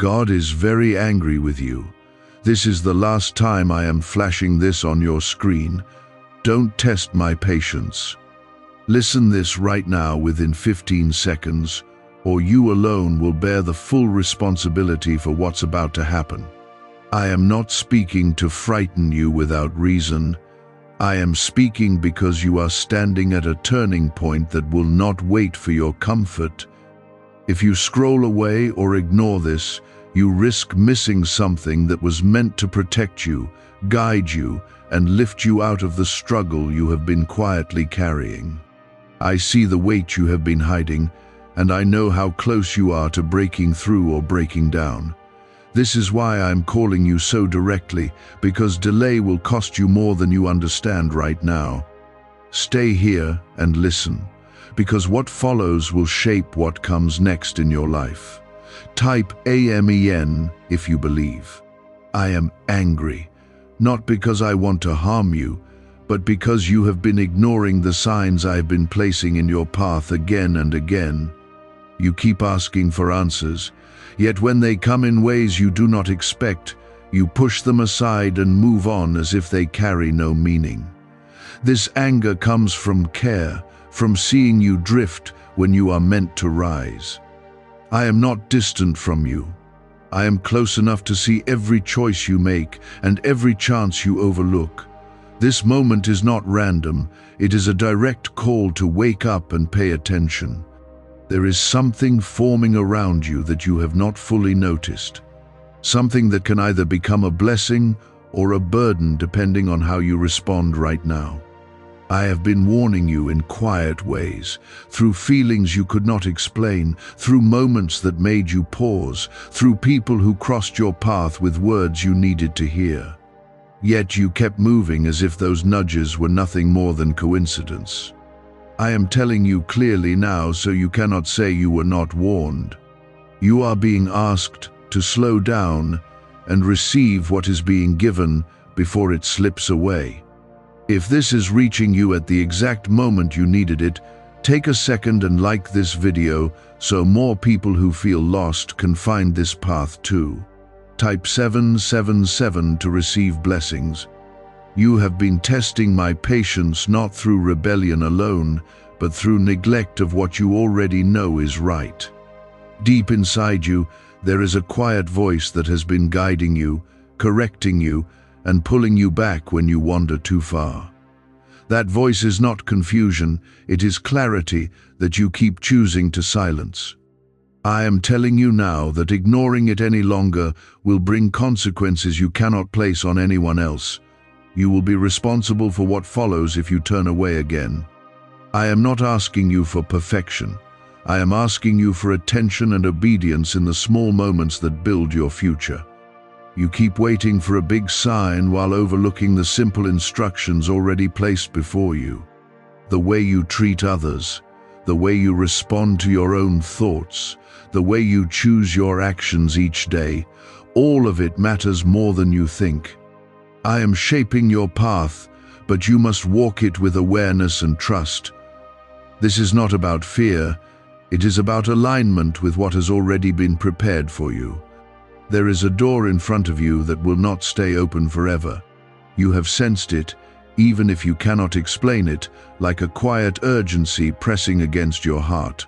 God is very angry with you. This is the last time I am flashing this on your screen. Don't test my patience. Listen this right now within 15 seconds, or you alone will bear the full responsibility for what's about to happen. I am not speaking to frighten you without reason. I am speaking because you are standing at a turning point that will not wait for your comfort. If you scroll away or ignore this, you risk missing something that was meant to protect you, guide you, and lift you out of the struggle you have been quietly carrying. I see the weight you have been hiding, and I know how close you are to breaking through or breaking down. This is why I am calling you so directly, because delay will cost you more than you understand right now. Stay here and listen, because what follows will shape what comes next in your life. Type AMEN if you believe. I am angry, not because I want to harm you, but because you have been ignoring the signs I have been placing in your path again and again. You keep asking for answers, yet when they come in ways you do not expect, you push them aside and move on as if they carry no meaning. This anger comes from care, from seeing you drift when you are meant to rise. I am not distant from you. I am close enough to see every choice you make and every chance you overlook. This moment is not random. It is a direct call to wake up and pay attention. There is something forming around you that you have not fully noticed. Something that can either become a blessing or a burden depending on how you respond right now. I have been warning you in quiet ways, through feelings you could not explain, through moments that made you pause, through people who crossed your path with words you needed to hear. Yet you kept moving as if those nudges were nothing more than coincidence. I am telling you clearly now so you cannot say you were not warned. You are being asked to slow down and receive what is being given before it slips away. If this is reaching you at the exact moment you needed it, take a second and like this video so more people who feel lost can find this path too. Type 777 to receive blessings. You have been testing my patience not through rebellion alone, but through neglect of what you already know is right. Deep inside you, there is a quiet voice that has been guiding you, correcting you, and pulling you back when you wander too far. That voice is not confusion, it is clarity that you keep choosing to silence. I am telling you now that ignoring it any longer will bring consequences you cannot place on anyone else. You will be responsible for what follows if you turn away again. I am not asking you for perfection. I am asking you for attention and obedience in the small moments that build your future. You keep waiting for a big sign while overlooking the simple instructions already placed before you. The way you treat others, the way you respond to your own thoughts, the way you choose your actions each day, all of it matters more than you think. I am shaping your path, but you must walk it with awareness and trust. This is not about fear, it is about alignment with what has already been prepared for you. There is a door in front of you that will not stay open forever. You have sensed it, even if you cannot explain it, like a quiet urgency pressing against your heart.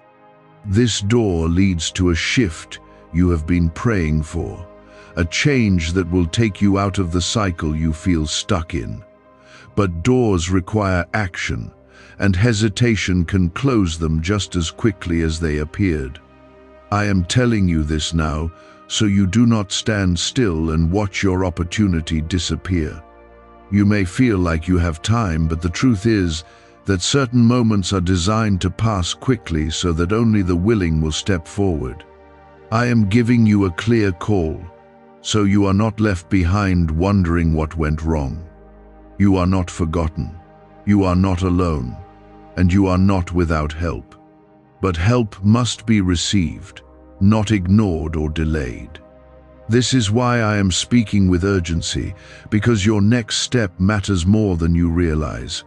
This door leads to a shift you have been praying for, a change that will take you out of the cycle you feel stuck in. But doors require action, and hesitation can close them just as quickly as they appeared. I am telling you this now, so you do not stand still and watch your opportunity disappear. You may feel like you have time, but the truth is that certain moments are designed to pass quickly so that only the willing will step forward. I am giving you a clear call, so you are not left behind wondering what went wrong. You are not forgotten, you are not alone, and you are not without help. But help must be received, not ignored or delayed. This is why I am speaking with urgency, because your next step matters more than you realize.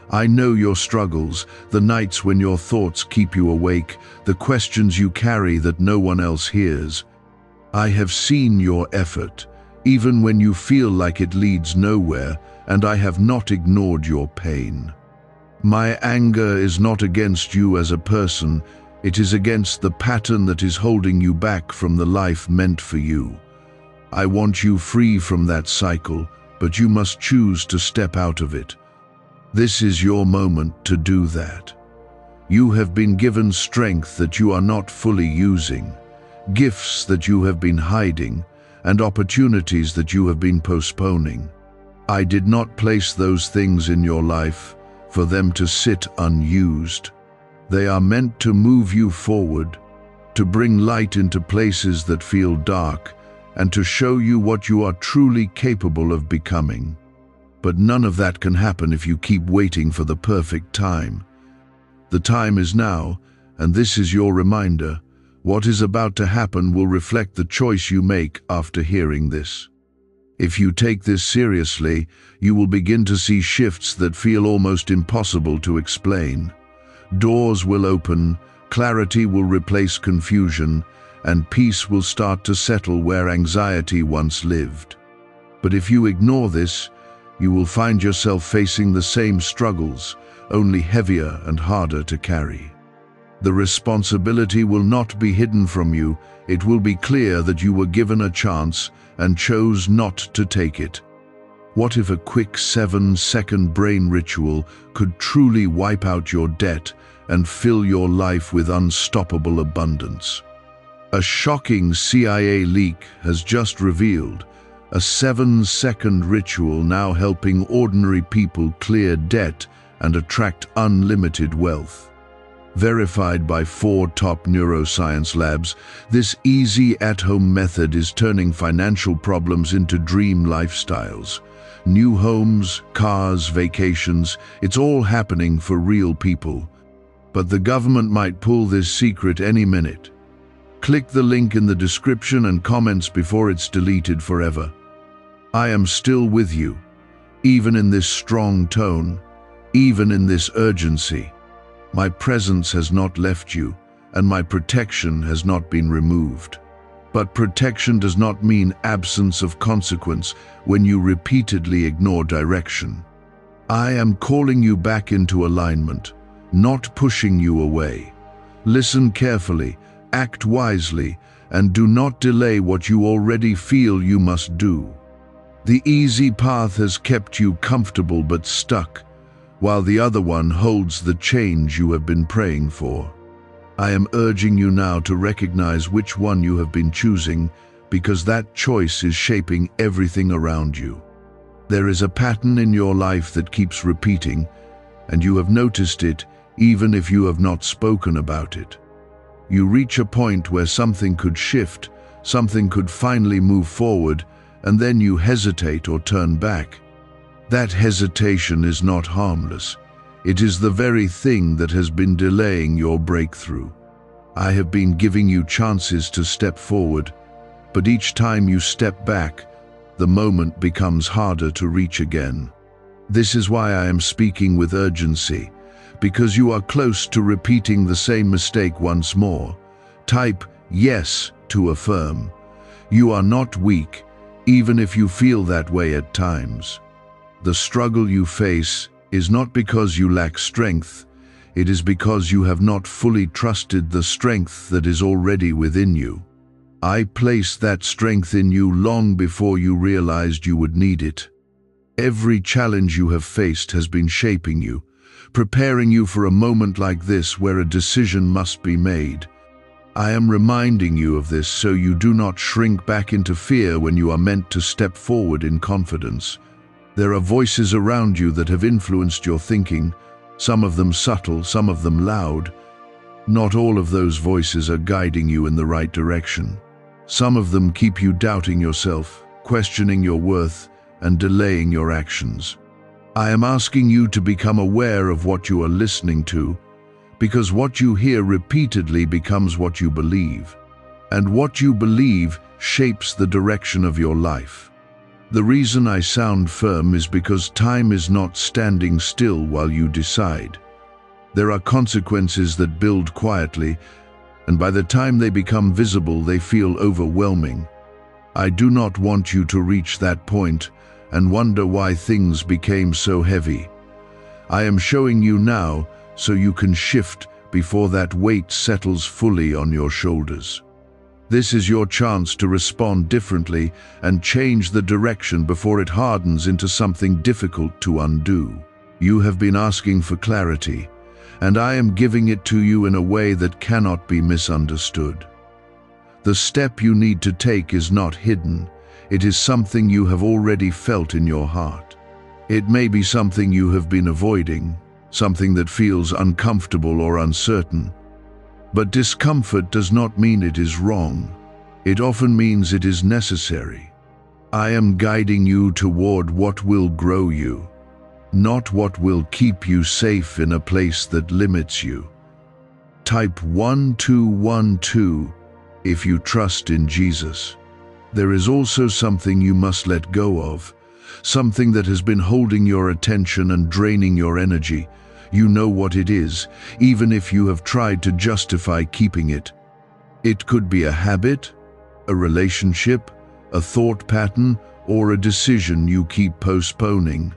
I know your struggles, the nights when your thoughts keep you awake, the questions you carry that no one else hears. I have seen your effort, even when you feel like it leads nowhere, and I have not ignored your pain. My anger is not against you as a person, it is against the pattern that is holding you back from the life meant for you. I want you free from that cycle, but you must choose to step out of it. This is your moment to do that. You have been given strength that you are not fully using, gifts that you have been hiding, and opportunities that you have been postponing. I did not place those things in your life for them to sit unused. They are meant to move you forward, to bring light into places that feel dark, and to show you what you are truly capable of becoming. But none of that can happen if you keep waiting for the perfect time. The time is now, and this is your reminder. What is about to happen will reflect the choice you make after hearing this. If you take this seriously, you will begin to see shifts that feel almost impossible to explain. Doors will open, clarity will replace confusion, and peace will start to settle where anxiety once lived. But if you ignore this, you will find yourself facing the same struggles, only heavier and harder to carry. The responsibility will not be hidden from you. It will be clear that you were given a chance and chose not to take it. What if a quick 7-second brain ritual could truly wipe out your debt and fill your life with unstoppable abundance? A shocking CIA leak has just revealed a 7-second ritual now helping ordinary people clear debt and attract unlimited wealth. Verified by 4 top neuroscience labs, this easy at-home method is turning financial problems into dream lifestyles. New homes, cars, vacations, it's all happening for real people. But the government might pull this secret any minute. Click the link in the description and comments before it's deleted forever. I am still with you, even in this strong tone, even in this urgency. My presence has not left you, and my protection has not been removed. But protection does not mean absence of consequence when you repeatedly ignore direction. I am calling you back into alignment, not pushing you away. Listen carefully, act wisely, and do not delay what you already feel you must do. The easy path has kept you comfortable but stuck, while the other one holds the change you have been praying for. I am urging you now to recognize which one you have been choosing, because that choice is shaping everything around you. There is a pattern in your life that keeps repeating, and you have noticed it even if you have not spoken about it. You reach a point where something could shift, something could finally move forward, and then you hesitate or turn back. That hesitation is not harmless. It is the very thing that has been delaying your breakthrough. I have been giving you chances to step forward, but each time you step back, the moment becomes harder to reach again. This is why I am speaking with urgency, because you are close to repeating the same mistake once more. Type yes to affirm. You are not weak, even if you feel that way at times. The struggle you face is not because you lack strength, it is because you have not fully trusted the strength that is already within you. I placed that strength in you long before you realized you would need it. Every challenge you have faced has been shaping you, preparing you for a moment like this where a decision must be made. I am reminding you of this so you do not shrink back into fear when you are meant to step forward in confidence. There are voices around you that have influenced your thinking, some of them subtle, some of them loud. Not all of those voices are guiding you in the right direction. Some of them keep you doubting yourself, questioning your worth, and delaying your actions. I am asking you to become aware of what you are listening to, because what you hear repeatedly becomes what you believe, and what you believe shapes the direction of your life. The reason I sound firm is because time is not standing still while you decide. There are consequences that build quietly, and by the time they become visible, they feel overwhelming. I do not want you to reach that point and wonder why things became so heavy. I am showing you now so you can shift before that weight settles fully on your shoulders. This is your chance to respond differently and change the direction before it hardens into something difficult to undo. You have been asking for clarity, and I am giving it to you in a way that cannot be misunderstood. The step you need to take is not hidden. It is something you have already felt in your heart. It may be something you have been avoiding, something that feels uncomfortable or uncertain. But discomfort does not mean it is wrong. It often means it is necessary. I am guiding you toward what will grow you, not what will keep you safe in a place that limits you. Type 1212 if you trust in Jesus. There is also something you must let go of, something that has been holding your attention and draining your energy. You know what it is, even if you have tried to justify keeping it. It could be a habit, a relationship, a thought pattern, or a decision you keep postponing.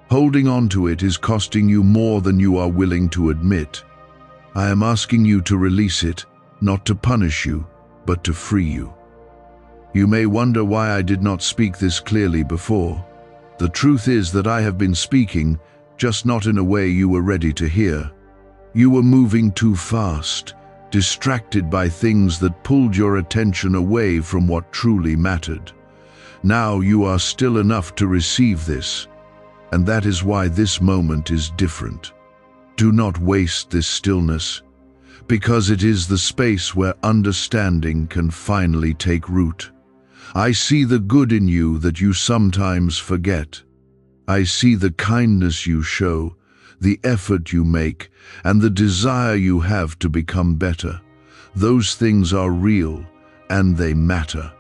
Holding on to it is costing you more than you are willing to admit. I am asking you to release it, not to punish you, but to free you. You may wonder why I did not speak this clearly before. The truth is that I have been speaking, just not in a way you were ready to hear. You were moving too fast, distracted by things that pulled your attention away from what truly mattered. Now you are still enough to receive this, and that is why this moment is different. Do not waste this stillness, because it is the space where understanding can finally take root. I see the good in you that you sometimes forget. I see the kindness you show, the effort you make, and the desire you have to become better. Those things are real, and they matter.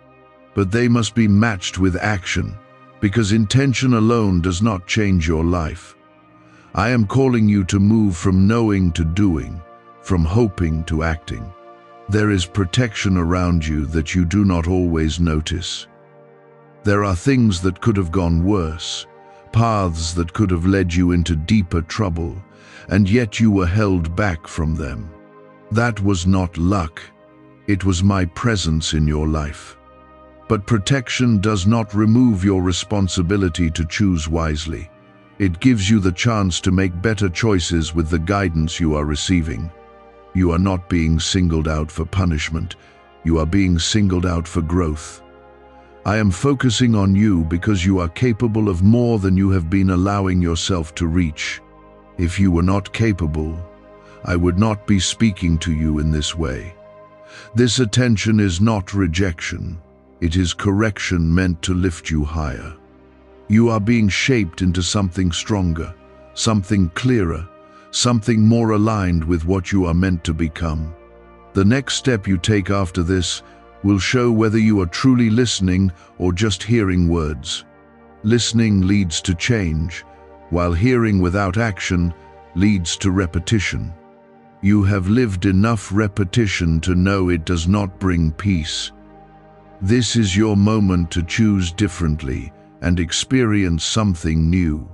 But they must be matched with action, because intention alone does not change your life. I am calling you to move from knowing to doing, from hoping to acting. There is protection around you that you do not always notice. There are things that could have gone worse, paths that could have led you into deeper trouble, and yet you were held back from them. That was not luck. It was my presence in your life. But protection does not remove your responsibility to choose wisely. It gives you the chance to make better choices with the guidance you are receiving. You are not being singled out for punishment. You are being singled out for growth. I am focusing on you because you are capable of more than you have been allowing yourself to reach. If you were not capable, I would not be speaking to you in this way. This attention is not rejection. It is correction meant to lift you higher. You are being shaped into something stronger, something clearer, something more aligned with what you are meant to become. The next step you take after this will show whether you are truly listening or just hearing words. Listening leads to change, while hearing without action leads to repetition. You have lived enough repetition to know it does not bring peace. This is your moment to choose differently and experience something new.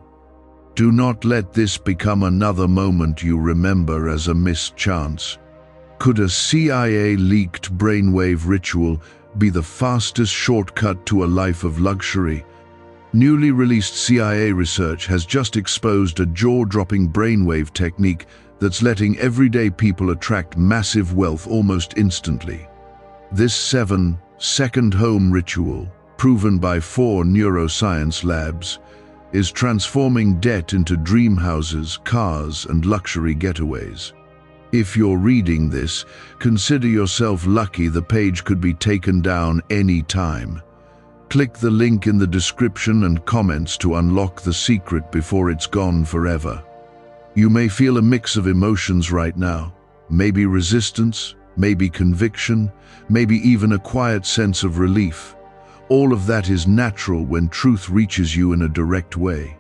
Do not let this become another moment you remember as a missed chance. Could a CIA-leaked brainwave ritual be the fastest shortcut to a life of luxury? Newly released CIA research has just exposed a jaw-dropping brainwave technique that's letting everyday people attract massive wealth almost instantly. This 7-second home ritual, proven by 4 neuroscience labs, is transforming debt into dream houses, cars, and luxury getaways. If you're reading this, consider yourself lucky. The page could be taken down any time. Click the link in the description and comments to unlock the secret before it's gone forever. You may feel a mix of emotions right now. Maybe resistance, maybe conviction, maybe even a quiet sense of relief. All of that is natural when truth reaches you in a direct way.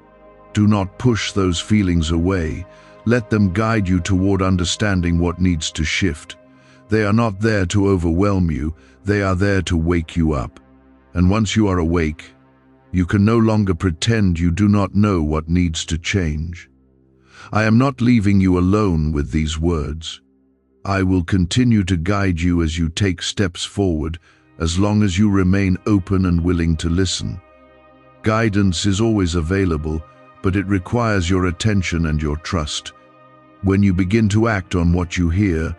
Do not push those feelings away. Let them guide you toward understanding what needs to shift. They are not there to overwhelm you, they are there to wake you up. And once you are awake, you can no longer pretend you do not know what needs to change. I am not leaving you alone with these words. I will continue to guide you as you take steps forward, as long as you remain open and willing to listen. Guidance is always available, but it requires your attention and your trust. When you begin to act on what you hear,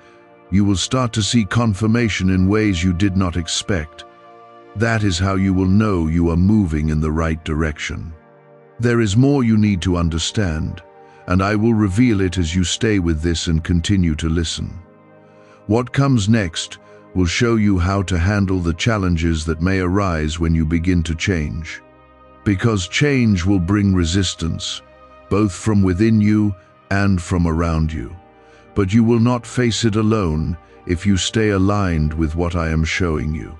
you will start to see confirmation in ways you did not expect. That is how you will know you are moving in the right direction. There is more you need to understand, and I will reveal it as you stay with this and continue to listen. What comes next will show you how to handle the challenges that may arise when you begin to change. Because change will bring resistance, both from within you and from around you. But you will not face it alone if you stay aligned with what I am showing you.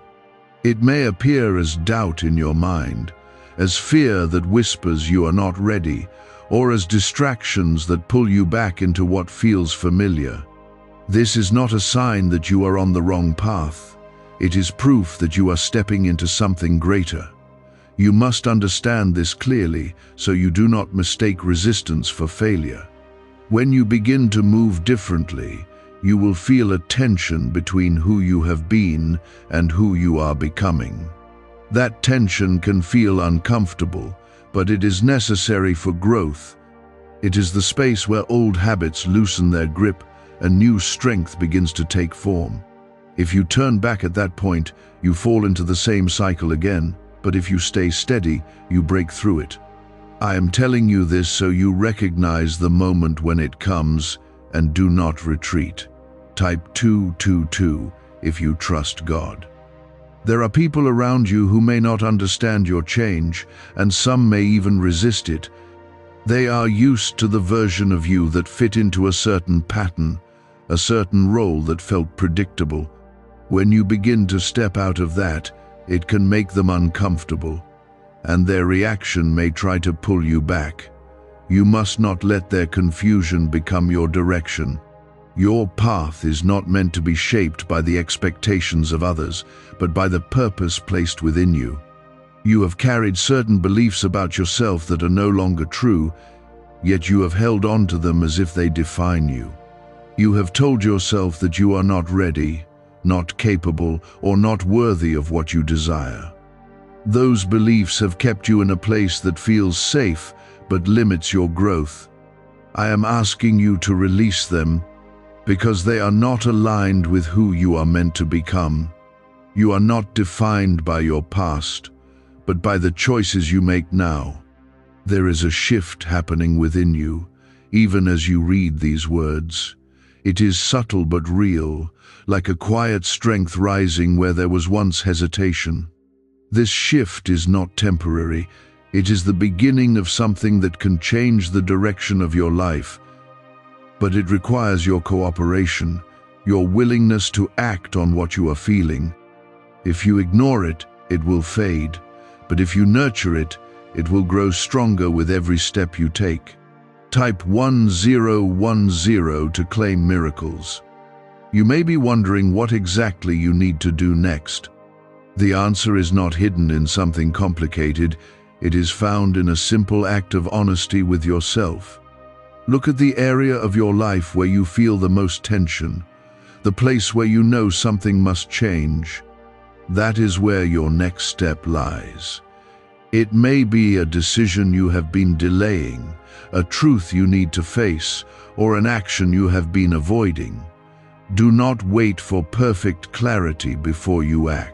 It may appear as doubt in your mind, as fear that whispers you are not ready, or as distractions that pull you back into what feels familiar. This is not a sign that you are on the wrong path. It is proof that you are stepping into something greater. You must understand this clearly so you do not mistake resistance for failure. When you begin to move differently, you will feel a tension between who you have been and who you are becoming. That tension can feel uncomfortable, but it is necessary for growth. It is the space where old habits loosen their grip and new strength begins to take form. If you turn back at that point, you fall into the same cycle again, but if you stay steady, you break through it. I am telling you this so you recognize the moment when it comes and do not retreat. Type 222 if you trust God. There are people around you who may not understand your change, and some may even resist it. They are used to the version of you that fit into a certain pattern, a certain role that felt predictable. When you begin to step out of that, it can make them uncomfortable, and their reaction may try to pull you back. You must not let their confusion become your direction. Your path is not meant to be shaped by the expectations of others, but by the purpose placed within you. You have carried certain beliefs about yourself that are no longer true, yet you have held on to them as if they define you. You have told yourself that you are not ready, not capable, or not worthy of what you desire. Those beliefs have kept you in a place that feels safe but limits your growth. I am asking you to release them because they are not aligned with who you are meant to become. You are not defined by your past, but by the choices you make now. There is a shift happening within you, even as you read these words. It is subtle but real, like a quiet strength rising where there was once hesitation. This shift is not temporary. It is the beginning of something that can change the direction of your life. But it requires your cooperation, your willingness to act on what you are feeling. If you ignore it, it will fade. But if you nurture it, it will grow stronger with every step you take. Type 1010 to claim miracles. You may be wondering what exactly you need to do next. The answer is not hidden in something complicated. It is found in a simple act of honesty with yourself. Look at the area of your life where you feel the most tension, the place where you know something must change. That is where your next step lies. It may be a decision you have been delaying, a truth you need to face, or an action you have been avoiding. Do not wait for perfect clarity before you act.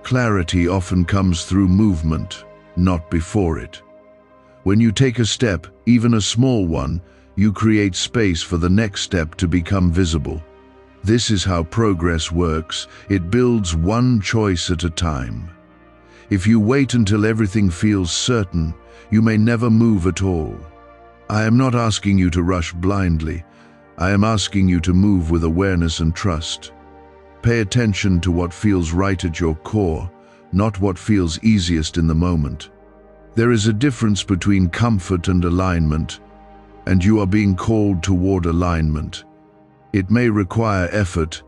Clarity often comes through movement, not before it. When you take a step, even a small one, you create space for the next step to become visible. This is how progress works. It builds one choice at a time. If you wait until everything feels certain, you may never move at all. I am not asking you to rush blindly. I am asking you to move with awareness and trust. Pay attention to what feels right at your core, not what feels easiest in the moment. There is a difference between comfort and alignment, and you are being called toward alignment. It may require effort,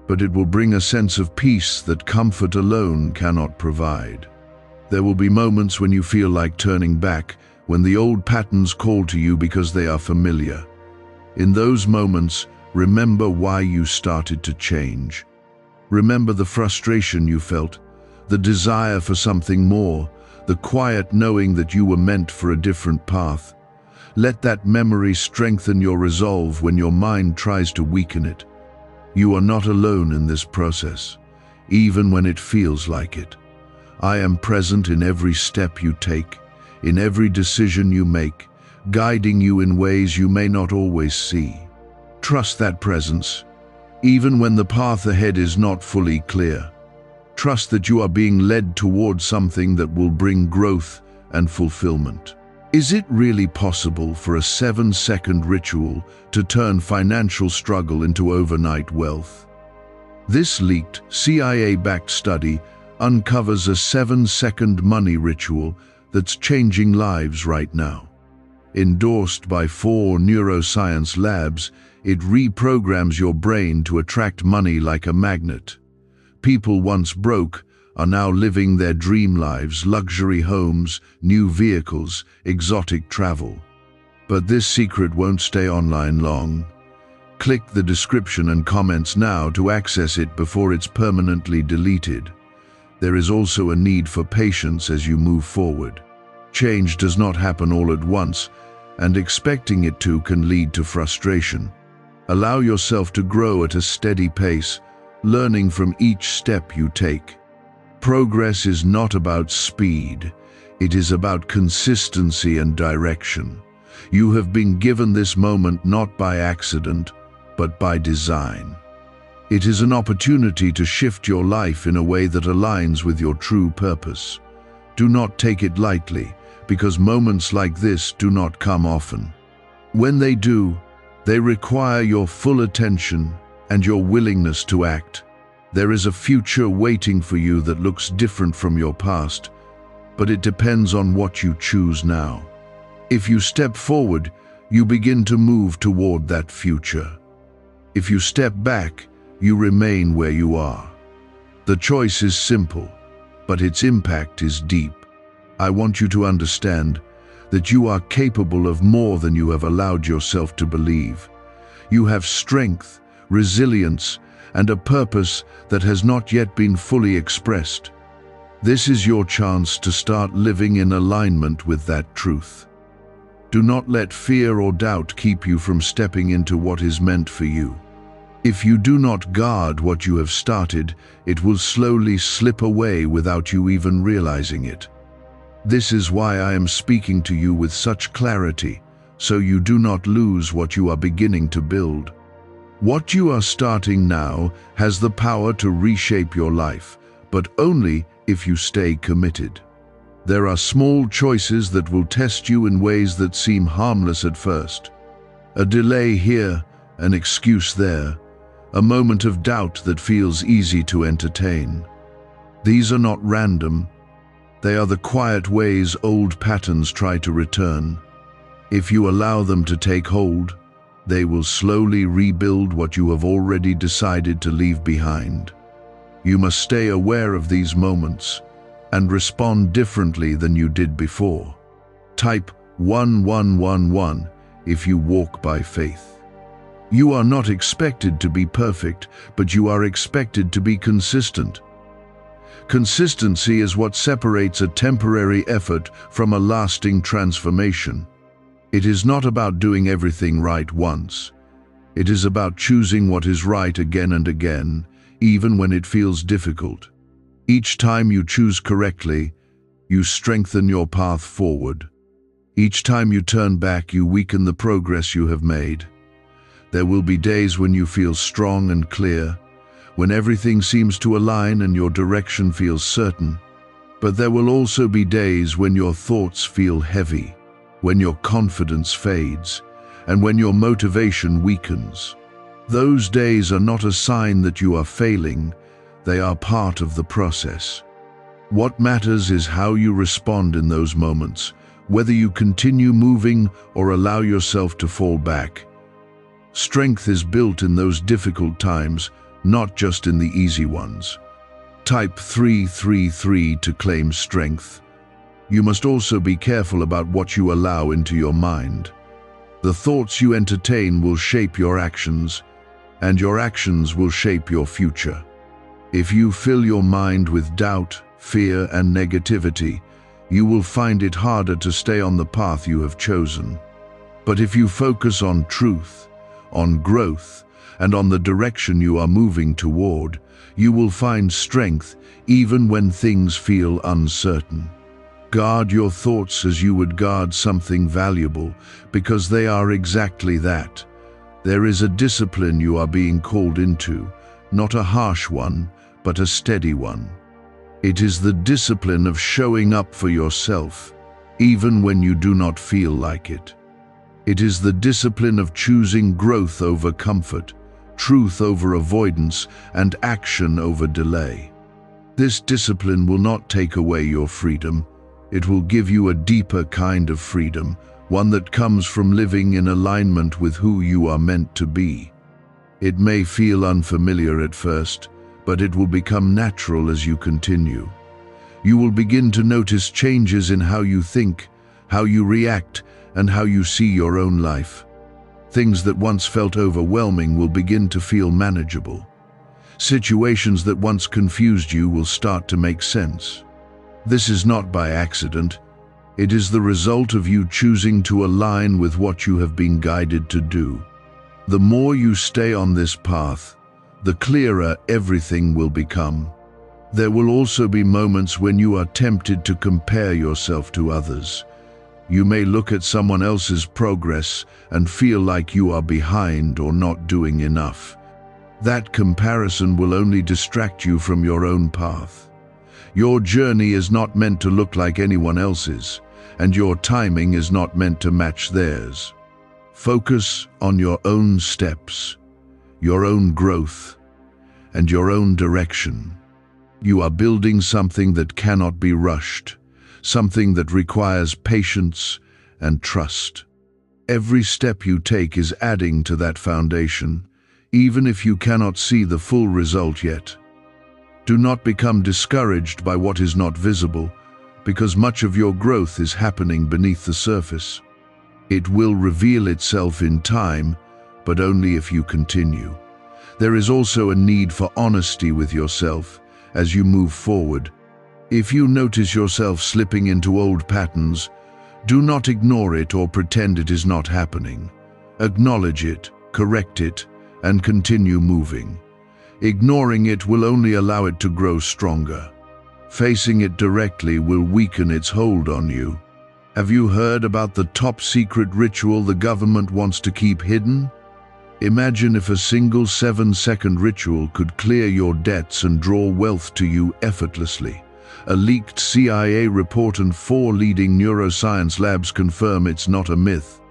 but it will bring a sense of peace that comfort alone cannot provide. There will be moments when you feel like turning back, when the old patterns call to you because they are familiar. In those moments, remember why you started to change. Remember the frustration you felt, the desire for something more, the quiet knowing that you were meant for a different path. Let that memory strengthen your resolve when your mind tries to weaken it. You are not alone in this process, even when it feels like it. I am present in every step you take, in every decision you make, guiding you in ways you may not always see. Trust that presence, even when the path ahead is not fully clear. Trust that you are being led towards something that will bring growth and fulfillment. Is it really possible for a 7-second ritual to turn financial struggle into overnight wealth? This leaked, CIA-backed study uncovers a 7-second money ritual that's changing lives right now. Endorsed by 4 neuroscience labs, it reprograms your brain to attract money like a magnet. People once broke are now living their dream lives, luxury homes, new vehicles, exotic travel. But this secret won't stay online long. Click the description and comments now to access it before it's permanently deleted. There is also a need for patience as you move forward. Change does not happen all at once, and expecting it to can lead to frustration. Allow yourself to grow at a steady pace, learning from each step you take. Progress is not about speed, it is about consistency and direction. You have been given this moment not by accident, but by design. It is an opportunity to shift your life in a way that aligns with your true purpose. Do not take it lightly, because moments like this do not come often. When they do, they require your full attention and your willingness to act. There is a future waiting for you that looks different from your past, but it depends on what you choose now. If you step forward, you begin to move toward that future. If you step back, you remain where you are. The choice is simple, but its impact is deep. I want you to understand that you are capable of more than you have allowed yourself to believe. You have strength, resilience, and a purpose that has not yet been fully expressed. This is your chance to start living in alignment with that truth. Do not let fear or doubt keep you from stepping into what is meant for you. If you do not guard what you have started, it will slowly slip away without you even realizing it. This is why I am speaking to you with such clarity, so you do not lose what you are beginning to build. What you are starting now has the power to reshape your life, but only if you stay committed. There are small choices that will test you in ways that seem harmless at first. A delay here, an excuse there, a moment of doubt that feels easy to entertain. These are not random. They are the quiet ways old patterns try to return. If you allow them to take hold, they will slowly rebuild what you have already decided to leave behind. You must stay aware of these moments and respond differently than you did before. Type 1111 if you walk by faith. You are not expected to be perfect, but you are expected to be consistent. Consistency is what separates a temporary effort from a lasting transformation. It is not about doing everything right once. It is about choosing what is right again and again, even when it feels difficult. Each time you choose correctly, you strengthen your path forward. Each time you turn back, you weaken the progress you have made. There will be days when you feel strong and clear, when everything seems to align and your direction feels certain. But there will also be days when your thoughts feel heavy, when your confidence fades, and when your motivation weakens. Those days are not a sign that you are failing, they are part of the process. What matters is how you respond in those moments, whether you continue moving or allow yourself to fall back. Strength is built in those difficult times, not just in the easy ones. Type 333 to claim strength. You must also be careful about what you allow into your mind. The thoughts you entertain will shape your actions, and your actions will shape your future. If you fill your mind with doubt, fear, and negativity, you will find it harder to stay on the path you have chosen. But if you focus on truth, on growth, and on the direction you are moving toward, you will find strength even when things feel uncertain. Guard your thoughts as you would guard something valuable, because they are exactly that. There is a discipline you are being called into, not a harsh one, but a steady one. It is the discipline of showing up for yourself, even when you do not feel like it. It is the discipline of choosing growth over comfort, truth over avoidance, and action over delay. This discipline will not take away your freedom. It will give you a deeper kind of freedom, one that comes from living in alignment with who you are meant to be. It may feel unfamiliar at first, but it will become natural as you continue. You will begin to notice changes in how you think, how you react, and how you see your own life. Things that once felt overwhelming will begin to feel manageable. Situations that once confused you will start to make sense. This is not by accident. It is the result of you choosing to align with what you have been guided to do. The more you stay on this path, the clearer everything will become. There will also be moments when you are tempted to compare yourself to others. You may look at someone else's progress and feel like you are behind or not doing enough. That comparison will only distract you from your own path. Your journey is not meant to look like anyone else's, and your timing is not meant to match theirs. Focus on your own steps, your own growth, and your own direction. You are building something that cannot be rushed, something that requires patience and trust. Every step you take is adding to that foundation, even if you cannot see the full result yet. Do not become discouraged by what is not visible, because much of your growth is happening beneath the surface. It will reveal itself in time, but only if you continue. There is also a need for honesty with yourself as you move forward. If you notice yourself slipping into old patterns, do not ignore it or pretend it is not happening. Acknowledge it, correct it, and continue moving. Ignoring it will only allow it to grow stronger. Facing it directly will weaken its hold on you. Have you heard about the top secret ritual the government wants to keep hidden? Imagine if a single 7-second ritual could clear your debts and draw wealth to you effortlessly. A leaked CIA report and 4 leading neuroscience labs confirm it's not a myth.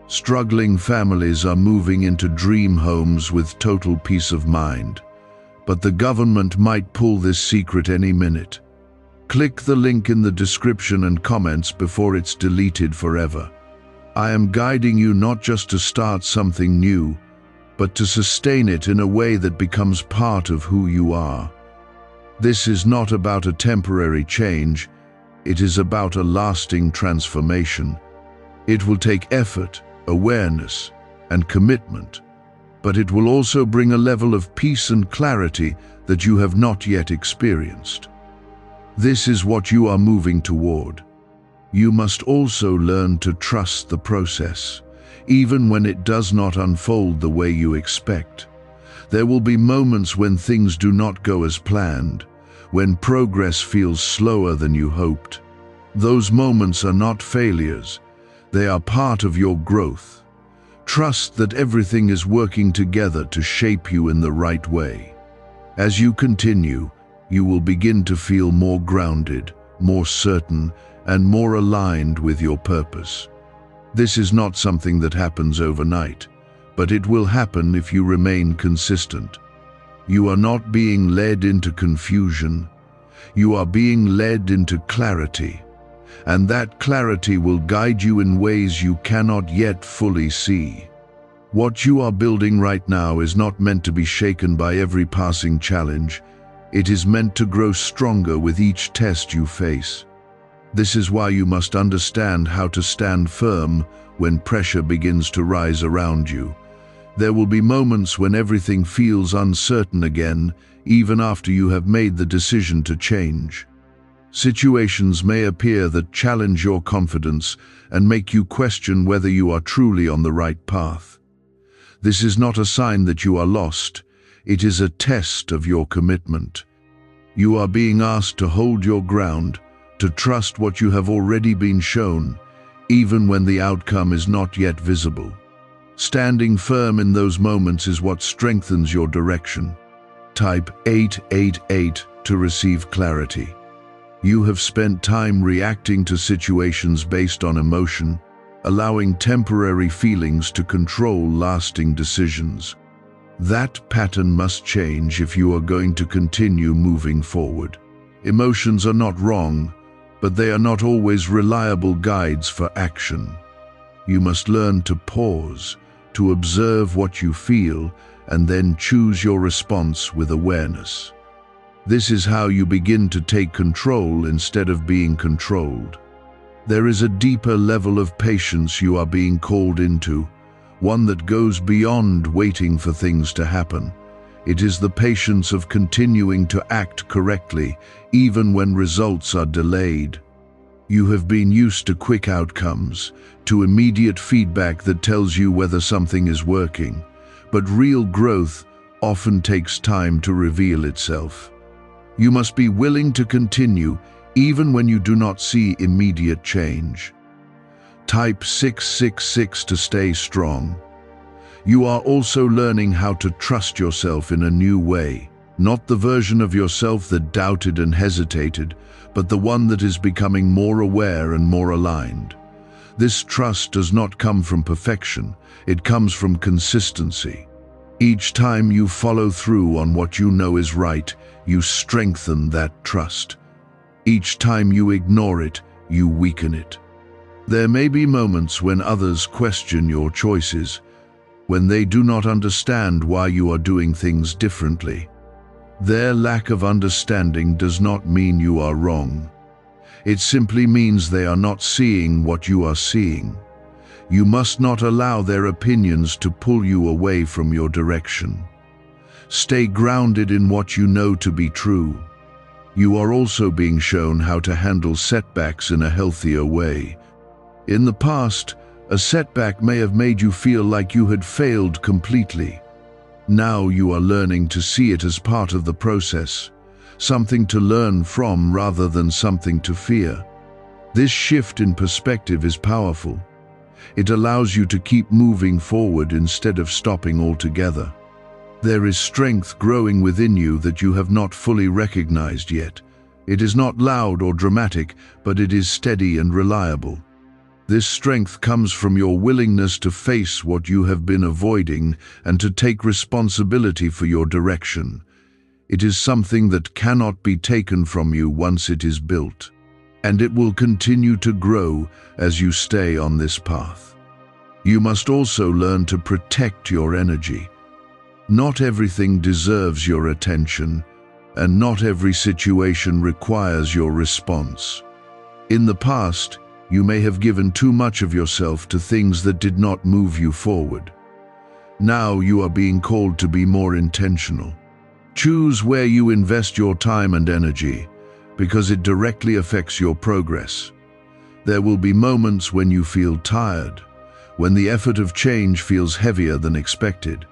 Struggling families are moving into dream homes with total peace of mind. But the government might pull this secret any minute. Click the link in the description and comments before it's deleted forever. I am guiding you not just to start something new, but to sustain it in a way that becomes part of who you are. This is not about a temporary change, it is about a lasting transformation. It will take effort, awareness, and commitment, but it will also bring a level of peace and clarity that you have not yet experienced. This is what you are moving toward. You must also learn to trust the process, even when it does not unfold the way you expect. There will be moments when things do not go as planned, when progress feels slower than you hoped. Those moments are not failures, they are part of your growth. Trust that everything is working together to shape you in the right way. As you continue, you will begin to feel more grounded, more certain, and more aligned with your purpose. This is not something that happens overnight, but it will happen if you remain consistent. You are not being led into confusion, you are being led into clarity, and that clarity will guide you in ways you cannot yet fully see. What you are building right now is not meant to be shaken by every passing challenge. It is meant to grow stronger with each test you face. This is why you must understand how to stand firm when pressure begins to rise around you. There will be moments when everything feels uncertain again, even after you have made the decision to change. Situations may appear that challenge your confidence and make you question whether you are truly on the right path. This is not a sign that you are lost. It is a test of your commitment. You are being asked to hold your ground, to trust what you have already been shown, even when the outcome is not yet visible. Standing firm in those moments is what strengthens your direction. Type 888 to receive clarity. You have spent time reacting to situations based on emotion, allowing temporary feelings to control lasting decisions. That pattern must change if you are going to continue moving forward. Emotions are not wrong, but they are not always reliable guides for action. You must learn to pause, to observe what you feel, and then choose your response with awareness. This is how you begin to take control instead of being controlled. There is a deeper level of patience you are being called into, one that goes beyond waiting for things to happen. It is the patience of continuing to act correctly, even when results are delayed. You have been used to quick outcomes, to immediate feedback that tells you whether something is working, but real growth often takes time to reveal itself. You must be willing to continue even when you do not see immediate change. Type 666 to stay strong. You are also learning how to trust yourself in a new way, not the version of yourself that doubted and hesitated, but the one that is becoming more aware and more aligned. This trust does not come from perfection, it comes from consistency. Each time you follow through on what you know is right, you strengthen that trust. Each time you ignore it, you weaken it. There may be moments when others question your choices, when they do not understand why you are doing things differently. Their lack of understanding does not mean you are wrong. It simply means they are not seeing what you are seeing. You must not allow their opinions to pull you away from your direction. Stay grounded in what you know to be true. You are also being shown how to handle setbacks in a healthier way. In the past, a setback may have made you feel like you had failed completely. Now you are learning to see it as part of the process, something to learn from rather than something to fear. This shift in perspective is powerful. It allows you to keep moving forward instead of stopping altogether. There is strength growing within you that you have not fully recognized yet. It is not loud or dramatic, but it is steady and reliable. This strength comes from your willingness to face what you have been avoiding and to take responsibility for your direction. It is something that cannot be taken from you once it is built, and it will continue to grow as you stay on this path. You must also learn to protect your energy. Not everything deserves your attention, and not every situation requires your response. In the past, you may have given too much of yourself to things that did not move you forward. Now you are being called to be more intentional. Choose where you invest your time and energy, because it directly affects your progress. There will be moments when you feel tired, when the effort of change feels heavier than expected.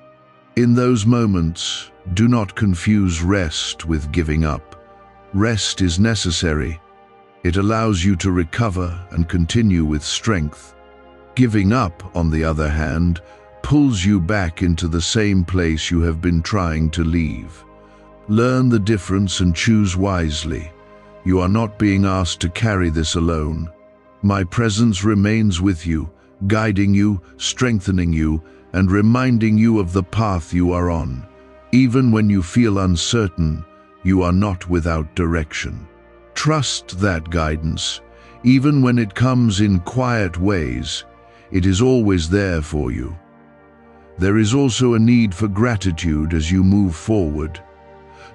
In those moments, do not confuse rest with giving up. Rest is necessary. It allows you to recover and continue with strength. Giving up, on the other hand, pulls you back into the same place you have been trying to leave. Learn the difference and choose wisely. You are not being asked to carry this alone. My presence remains with you, guiding you, strengthening you, and reminding you of the path you are on. Even when you feel uncertain, you are not without direction. Trust that guidance. Even when it comes in quiet ways, it is always there for you. There is also a need for gratitude as you move forward,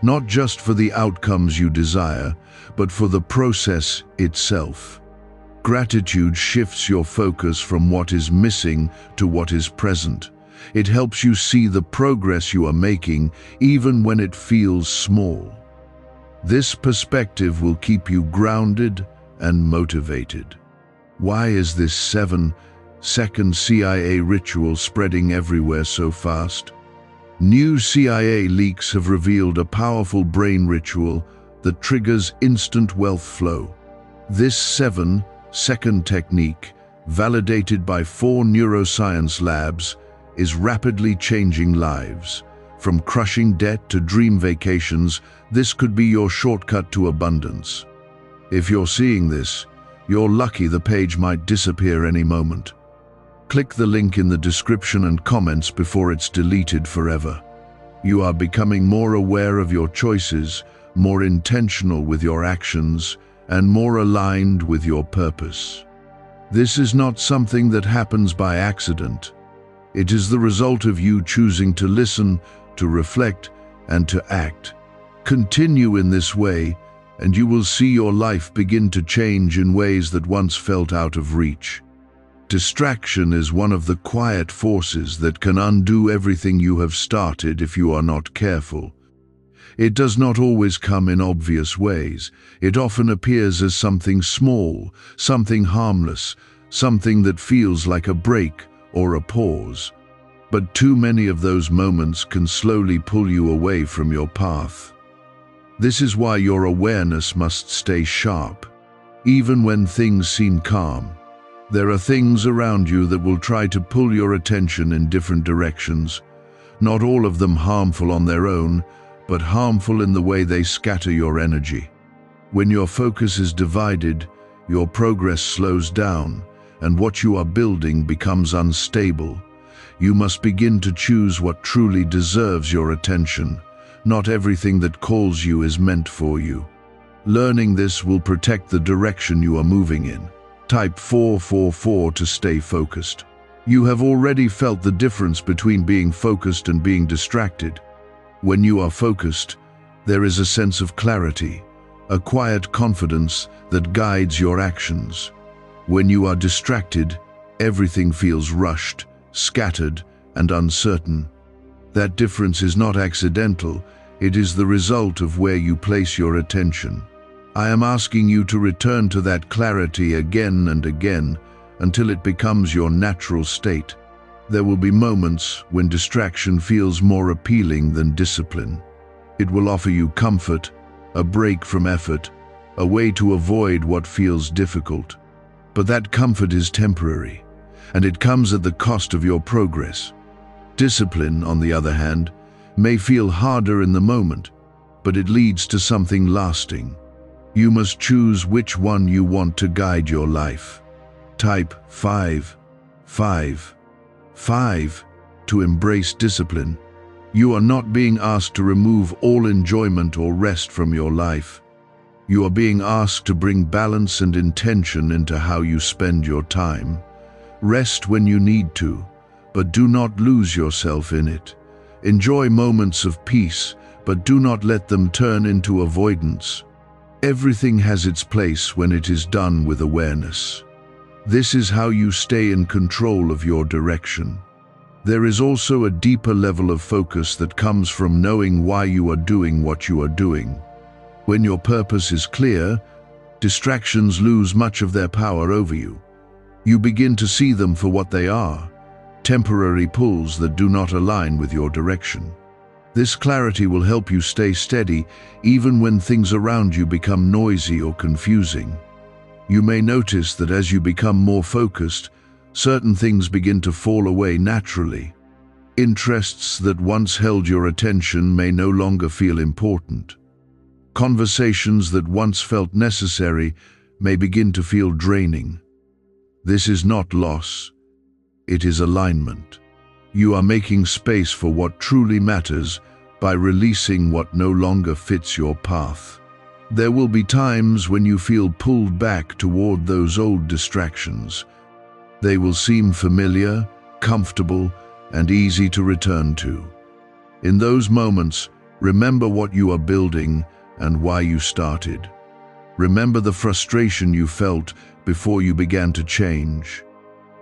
not just for the outcomes you desire, but for the process itself. Gratitude shifts your focus from what is missing to what is present. It helps you see the progress you are making, even when it feels small. This perspective will keep you grounded and motivated. Why is this 7-second CIA ritual spreading everywhere so fast? New CIA leaks have revealed a powerful brain ritual that triggers instant wealth flow. This 7-second technique, validated by 4 neuroscience labs, is rapidly changing lives. From crushing debt to dream vacations, this could be your shortcut to abundance. If you're seeing this, you're lucky. The page might disappear any moment. Click the link in the description and comments before it's deleted forever. You are becoming more aware of your choices, more intentional with your actions, and more aligned with your purpose. This is not something that happens by accident. It is the result of you choosing to listen, to reflect, and to act. Continue in this way, and you will see your life begin to change in ways that once felt out of reach. Distraction is one of the quiet forces that can undo everything you have started if you are not careful. It does not always come in obvious ways. It often appears as something small, something harmless, something that feels like a break or a pause. But too many of those moments can slowly pull you away from your path. This is why your awareness must stay sharp. Even when things seem calm, there are things around you that will try to pull your attention in different directions. Not all of them harmful on their own, but harmful in the way they scatter your energy. When your focus is divided, your progress slows down, and what you are building becomes unstable. You must begin to choose what truly deserves your attention. Not everything that calls you is meant for you. Learning this will protect the direction you are moving in. Type 444 to stay focused. You have already felt the difference between being focused and being distracted. When you are focused, there is a sense of clarity, a quiet confidence that guides your actions. When you are distracted, everything feels rushed, scattered, and uncertain. That difference is not accidental, it is the result of where you place your attention. I am asking you to return to that clarity again and again until it becomes your natural state. There will be moments when distraction feels more appealing than discipline. It will offer you comfort, a break from effort, a way to avoid what feels difficult. But that comfort is temporary, and it comes at the cost of your progress. Discipline, on the other hand, may feel harder in the moment, but it leads to something lasting. You must choose which one you want to guide your life. Type 5 to embrace discipline. You are not being asked to remove all enjoyment or rest from your life. You are being asked to bring balance and intention into how you spend your time. Rest when you need to, but do not lose yourself in it. Enjoy moments of peace, but do not let them turn into avoidance. Everything has its place when it is done with awareness. This is how you stay in control of your direction. There is also a deeper level of focus that comes from knowing why you are doing what you are doing. When your purpose is clear, distractions lose much of their power over you. You begin to see them for what they are, temporary pulls that do not align with your direction. This clarity will help you stay steady even when things around you become noisy or confusing. You may notice that as you become more focused, certain things begin to fall away naturally. Interests that once held your attention may no longer feel important. Conversations that once felt necessary may begin to feel draining. This is not loss, it is alignment. You are making space for what truly matters by releasing what no longer fits your path. There will be times when you feel pulled back toward those old distractions. They will seem familiar, comfortable, and easy to return to. In those moments, remember what you are building and why you started. Remember the frustration you felt before you began to change.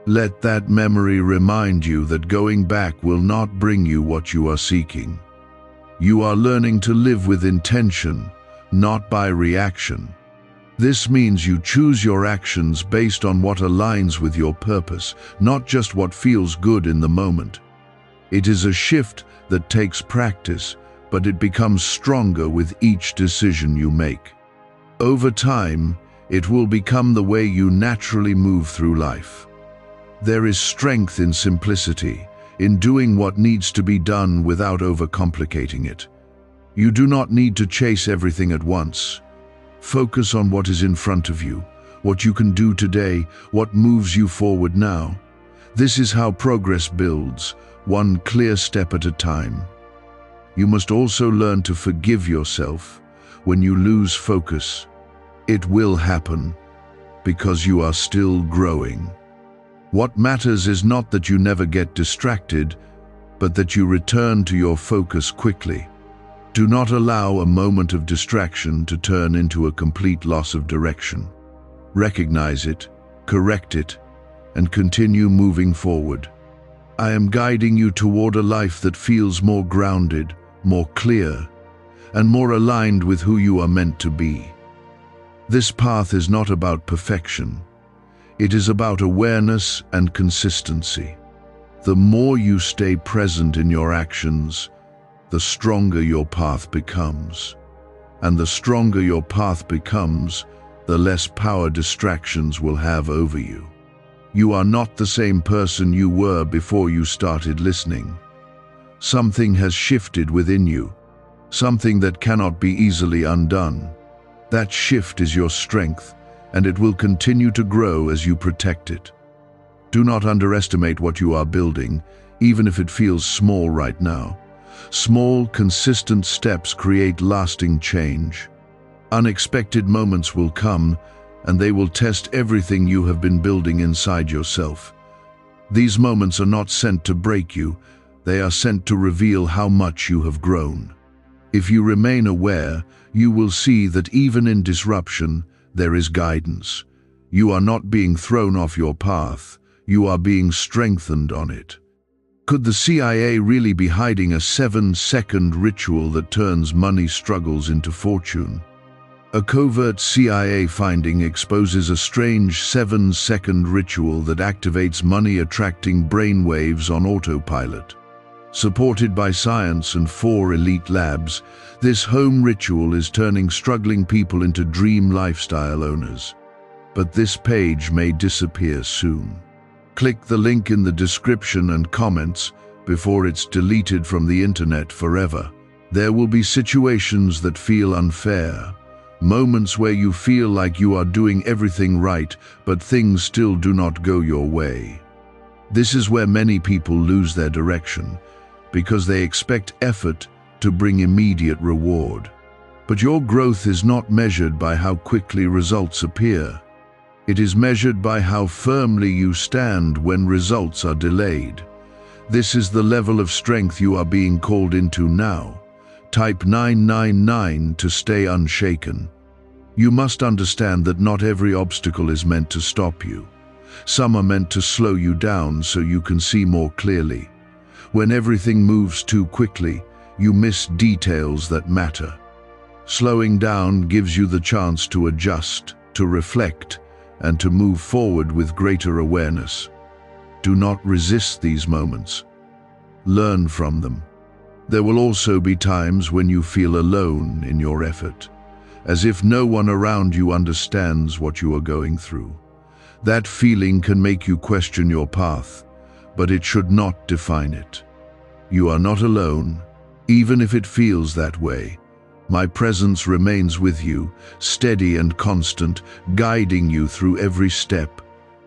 Let that memory remind you that going back will not bring you what you are seeking. You are learning to live with intention, not by reaction. This means you choose your actions based on what aligns with your purpose, not just what feels good in the moment. It is a shift that takes practice, but it becomes stronger with each decision you make. Over time, it will become the way you naturally move through life. There is strength in simplicity, in doing what needs to be done without overcomplicating it. You do not need to chase everything at once. Focus on what is in front of you, what you can do today, what moves you forward now. This is how progress builds, one clear step at a time. You must also learn to forgive yourself when you lose focus. It will happen because you are still growing. What matters is not that you never get distracted, but that you return to your focus quickly. Do not allow a moment of distraction to turn into a complete loss of direction. Recognize it, correct it, and continue moving forward. I am guiding you toward a life that feels more grounded, more clear, and more aligned with who you are meant to be. This path is not about perfection. It is about awareness and consistency. The more you stay present in your actions, the stronger your path becomes. And the stronger your path becomes, the less power distractions will have over you. You are not the same person you were before you started listening. Something has shifted within you, something that cannot be easily undone. That shift is your strength, and it will continue to grow as you protect it. Do not underestimate what you are building, even if it feels small right now. Small, consistent steps create lasting change. Unexpected moments will come, and they will test everything you have been building inside yourself. These moments are not sent to break you, they are sent to reveal how much you have grown. If you remain aware, you will see that even in disruption, there is guidance. You are not being thrown off your path, you are being strengthened on it. Could the CIA really be hiding a 7-second ritual that turns money struggles into fortune? A covert CIA finding exposes a strange 7-second ritual that activates money-attracting brainwaves on autopilot. Supported by science and 4 elite labs, this home ritual is turning struggling people into dream lifestyle owners. But this page may disappear soon. Click the link in the description and comments before it's deleted from the internet forever. There will be situations that feel unfair, moments where you feel like you are doing everything right, but things still do not go your way. This is where many people lose their direction, because they expect effort to bring immediate reward. But your growth is not measured by how quickly results appear. It is measured by how firmly you stand when results are delayed. This is the level of strength you are being called into now. Type 999 to stay unshaken. You must understand that not every obstacle is meant to stop you. Some are meant to slow you down so you can see more clearly. When everything moves too quickly, you miss details that matter. Slowing down gives you the chance to adjust, to reflect, and to move forward with greater awareness. Do not resist these moments. Learn from them. There will also be times when you feel alone in your effort, as if no one around you understands what you are going through. That feeling can make you question your path, but it should not define it. You are not alone, even if it feels that way. My presence remains with you, steady and constant, guiding you through every step.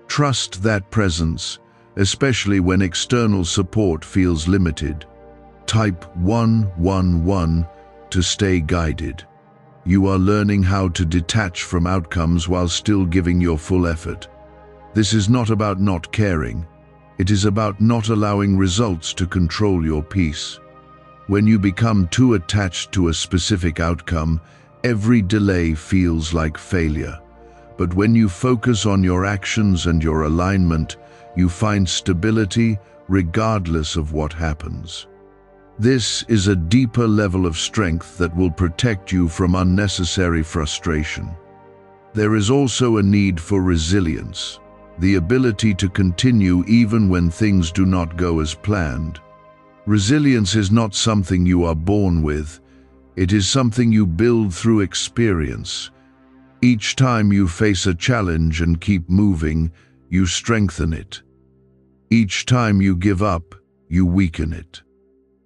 Trust that presence, especially when external support feels limited. Type 111 to stay guided. You are learning how to detach from outcomes while still giving your full effort. This is not about not caring. It is about not allowing results to control your peace. When you become too attached to a specific outcome, every delay feels like failure. But when you focus on your actions and your alignment, you find stability regardless of what happens. This is a deeper level of strength that will protect you from unnecessary frustration. There is also a need for resilience, the ability to continue even when things do not go as planned. Resilience is not something you are born with. It is something you build through experience. Each time you face a challenge and keep moving, you strengthen it. Each time you give up, you weaken it.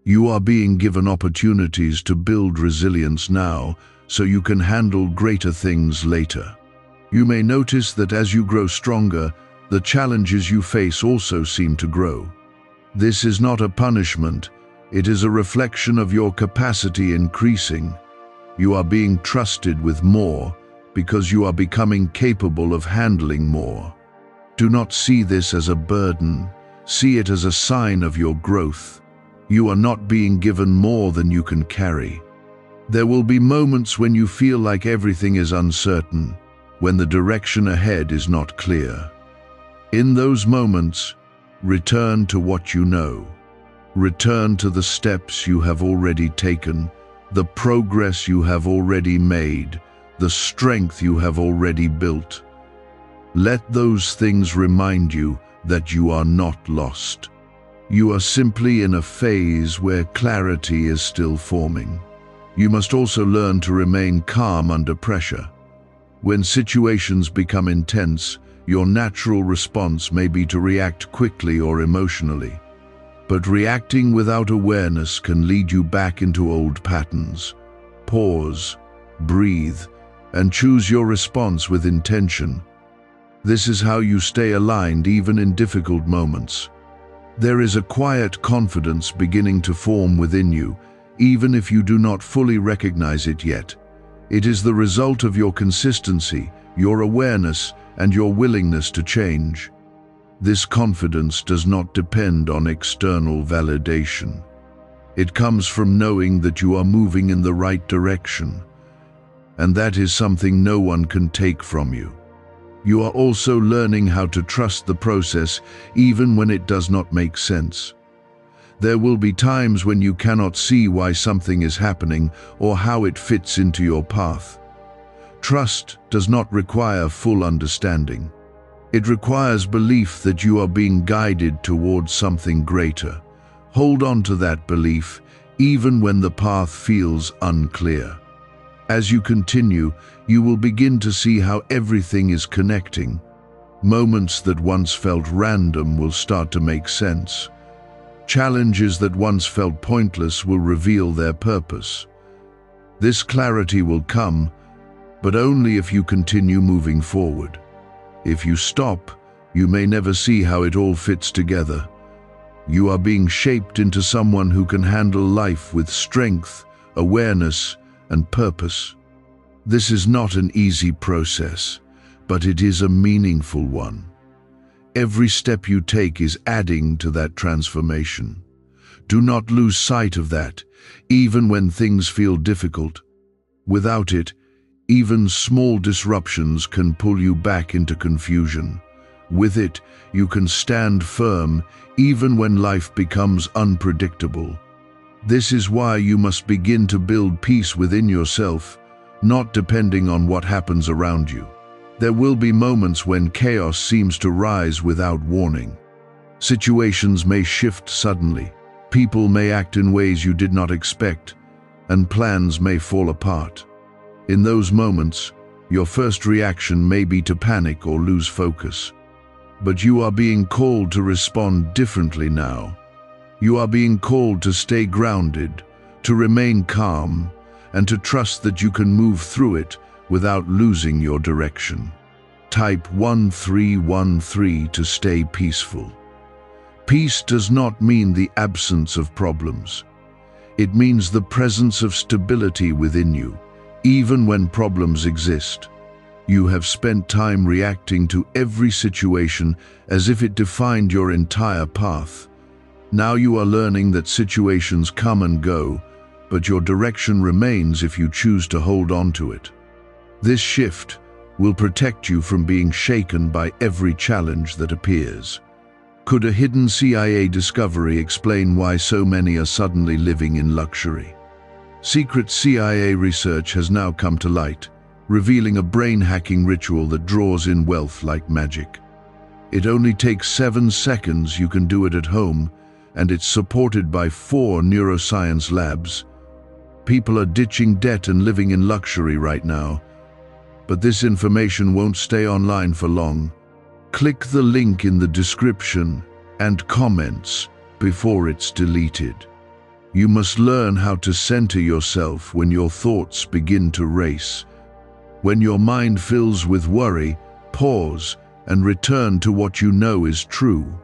You are being given opportunities to build resilience now, so you can handle greater things later. You may notice that as you grow stronger, the challenges you face also seem to grow. This is not a punishment, it is a reflection of your capacity increasing. You are being trusted with more because you are becoming capable of handling more. Do not see this as a burden, see it as a sign of your growth. You are not being given more than you can carry. There will be moments when you feel like everything is uncertain, when the direction ahead is not clear. In those moments, return to what you know. Return to the steps you have already taken, the progress you have already made, the strength you have already built. Let those things remind you that you are not lost. You are simply in a phase where clarity is still forming. You must also learn to remain calm under pressure. When situations become intense, your natural response may be to react quickly or emotionally. But reacting without awareness can lead you back into old patterns. Pause, breathe, and choose your response with intention. This is how you stay aligned even in difficult moments. There is a quiet confidence beginning to form within you, even if you do not fully recognize it yet. It is the result of your consistency, your awareness, and your willingness to change. This confidence does not depend on external validation. It comes from knowing that you are moving in the right direction, and that is something no one can take from you. You are also learning how to trust the process even when it does not make sense. There will be times when you cannot see why something is happening or how it fits into your path. Trust does not require full understanding. It requires belief that you are being guided towards something greater. Hold on to that belief even when the path feels unclear. As you continue, you will begin to see how everything is connecting. Moments that once felt random will start to make sense. Challenges that once felt pointless will reveal their purpose. This clarity will come, but only if you continue moving forward. If you stop, you may never see how it all fits together. You are being shaped into someone who can handle life with strength, awareness, and purpose. This is not an easy process, but it is a meaningful one. Every step you take is adding to that transformation. Do not lose sight of that, even when things feel difficult. Without it, even small disruptions can pull you back into confusion. With it, you can stand firm even when life becomes unpredictable. This is why you must begin to build peace within yourself, not depending on what happens around you. There will be moments when chaos seems to rise without warning. Situations may shift suddenly, people may act in ways you did not expect, and plans may fall apart. In those moments, your first reaction may be to panic or lose focus. But you are being called to respond differently now. You are being called to stay grounded, to remain calm, and to trust that you can move through it without losing your direction. Type 1313 to stay peaceful. Peace does not mean the absence of problems. It means the presence of stability within you, even when problems exist. You have spent time reacting to every situation as if it defined your entire path. Now you are learning that situations come and go, but your direction remains if you choose to hold on to it. This shift will protect you from being shaken by every challenge that appears. Could a hidden CIA discovery explain why so many are suddenly living in luxury? Secret CIA research has now come to light, revealing a brain-hacking ritual that draws in wealth like magic. It only takes 7 seconds. You can do it at home, and it's supported by 4 neuroscience labs. People are ditching debt and living in luxury right now. But this information won't stay online for long. Click the link in the description and comments before it's deleted. You must learn how to center yourself when your thoughts begin to race. When your mind fills with worry, pause and return to what you know is true.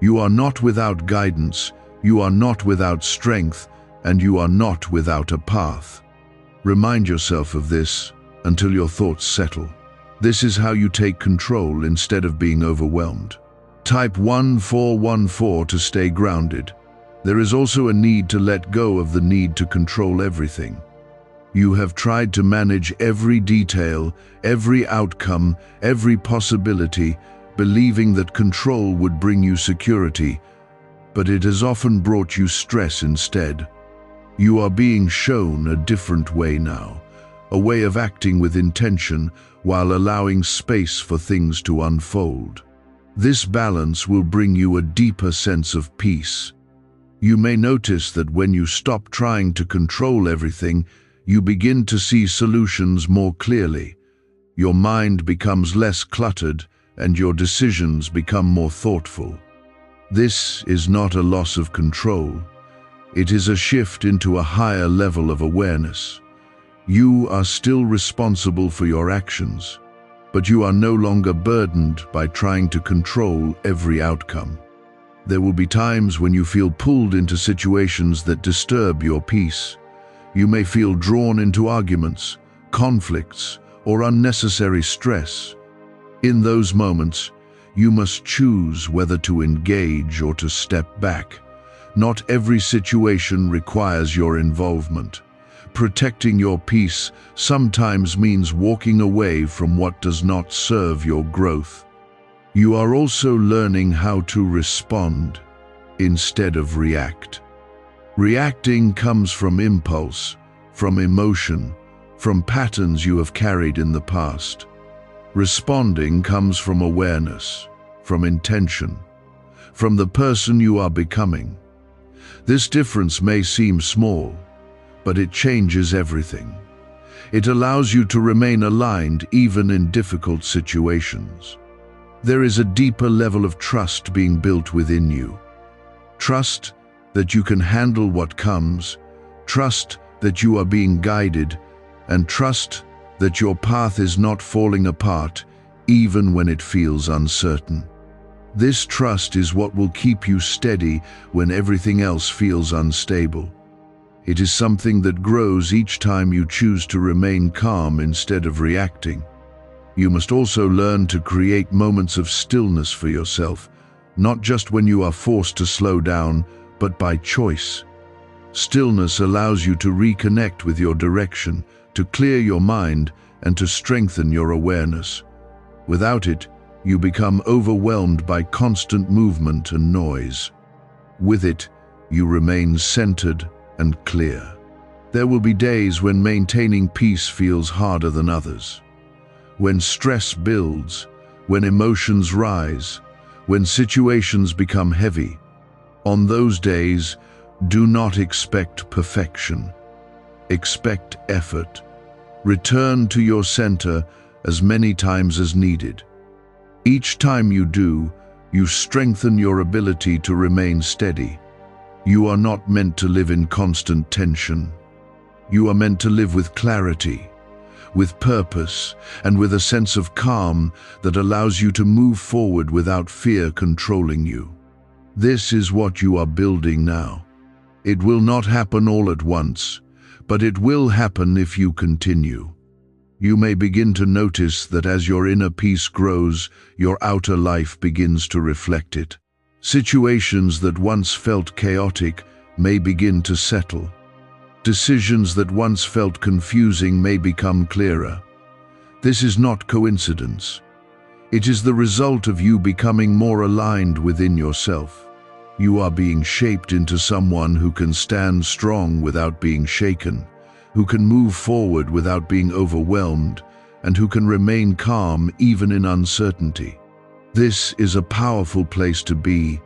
You are not without guidance, you are not without strength, and you are not without a path. Remind yourself of this until your thoughts settle. This is how you take control instead of being overwhelmed. Type 1414 to stay grounded. There is also a need to let go of the need to control everything. You have tried to manage every detail, every outcome, every possibility, believing that control would bring you security, but it has often brought you stress instead. You are being shown a different way now, a way of acting with intention while allowing space for things to unfold. This balance will bring you a deeper sense of peace. You may notice that when you stop trying to control everything, you begin to see solutions more clearly. Your mind becomes less cluttered and your decisions become more thoughtful. This is not a loss of control. It is a shift into a higher level of awareness. You are still responsible for your actions, but you are no longer burdened by trying to control every outcome. There will be times when you feel pulled into situations that disturb your peace. You may feel drawn into arguments, conflicts, or unnecessary stress. In those moments, you must choose whether to engage or to step back. Not every situation requires your involvement. Protecting your peace sometimes means walking away from what does not serve your growth. You are also learning how to respond instead of react. Reacting comes from impulse, from emotion, from patterns you have carried in the past. Responding comes from awareness, from intention, from the person you are becoming. This difference may seem small, but it changes everything. It allows you to remain aligned even in difficult situations. There is a deeper level of trust being built within you. Trust that you can handle what comes, trust that you are being guided, and trust that your path is not falling apart even when it feels uncertain. This trust is what will keep you steady when everything else feels unstable. It is something that grows each time you choose to remain calm instead of reacting. You must also learn to create moments of stillness for yourself, not just when you are forced to slow down, but by choice. Stillness allows you to reconnect with your direction, to clear your mind, and to strengthen your awareness. Without it, you become overwhelmed by constant movement and noise. With it, you remain centered and clear. There will be days when maintaining peace feels harder than others. When stress builds, when emotions rise, when situations become heavy. On those days, do not expect perfection. Expect effort. Return to your center as many times as needed. Each time you do, you strengthen your ability to remain steady. You are not meant to live in constant tension. You are meant to live with clarity, with purpose, and with a sense of calm that allows you to move forward without fear controlling you. This is what you are building now. It will not happen all at once, but it will happen if you continue. You may begin to notice that as your inner peace grows, your outer life begins to reflect it. Situations that once felt chaotic may begin to settle. Decisions that once felt confusing may become clearer. This is not coincidence. It is the result of you becoming more aligned within yourself. You are being shaped into someone who can stand strong without being shaken, who can move forward without being overwhelmed, and who can remain calm even in uncertainty. This is a powerful place to be,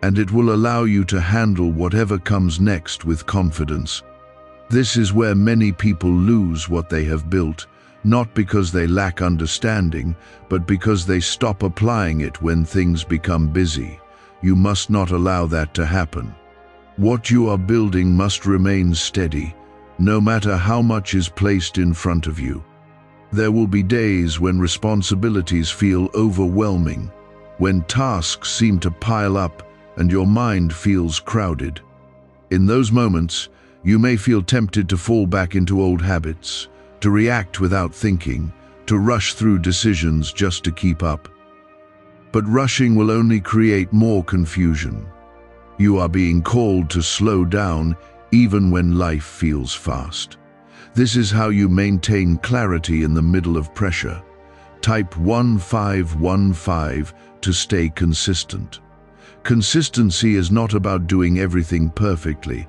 and it will allow you to handle whatever comes next with confidence. This is where many people lose what they have built, not because they lack understanding, but because they stop applying it when things become busy. You must not allow that to happen. What you are building must remain steady, no matter how much is placed in front of you. There will be days when responsibilities feel overwhelming, when tasks seem to pile up and your mind feels crowded. In those moments, you may feel tempted to fall back into old habits, to react without thinking, to rush through decisions just to keep up. But rushing will only create more confusion. You are being called to slow down even when life feels fast. This is how you maintain clarity in the middle of pressure. Type 1515 to stay consistent. Consistency is not about doing everything perfectly.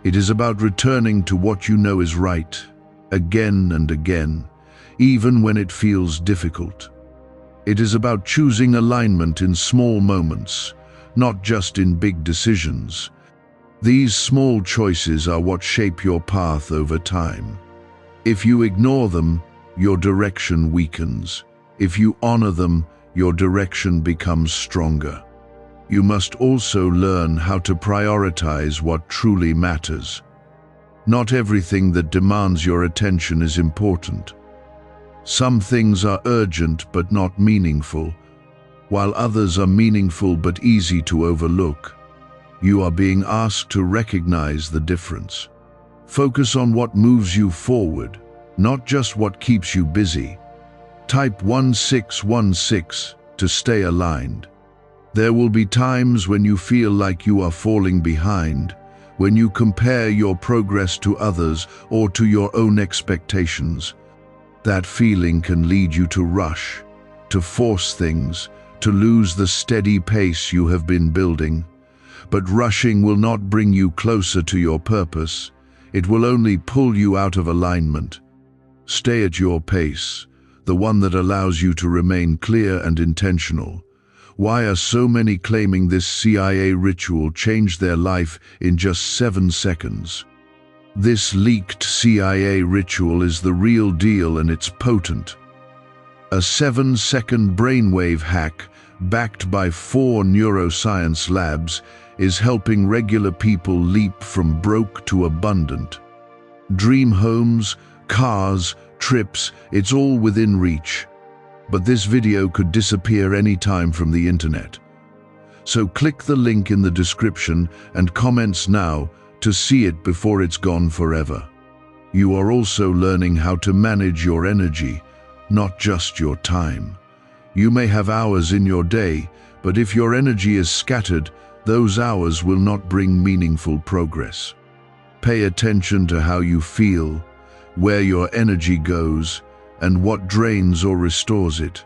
It is about returning to what you know is right, again and again, even when it feels difficult. It is about choosing alignment in small moments, not just in big decisions. These small choices are what shape your path over time. If you ignore them, your direction weakens. If you honor them, your direction becomes stronger. You must also learn how to prioritize what truly matters. Not everything that demands your attention is important. Some things are urgent but not meaningful, while others are meaningful but easy to overlook. You are being asked to recognize the difference. Focus on what moves you forward, not just what keeps you busy. Type 1616 to stay aligned. There will be times when you feel like you are falling behind, when you compare your progress to others or to your own expectations. That feeling can lead you to rush, to force things, to lose the steady pace you have been building. But rushing will not bring you closer to your purpose. It will only pull you out of alignment. Stay at your pace, the one that allows you to remain clear and intentional. Why are so many claiming this CIA ritual changed their life in just 7 seconds? This leaked CIA ritual is the real deal, and it's potent. A 7-second brainwave hack, backed by 4 neuroscience labs, is helping regular people leap from broke to abundant. Dream homes, cars, trips, it's all within reach. But this video could disappear anytime from the internet. So click the link in the description and comments now to see it before it's gone forever. You are also learning how to manage your energy, not just your time. You may have hours in your day, but if your energy is scattered, those hours will not bring meaningful progress. Pay attention to how you feel, where your energy goes, and what drains or restores it.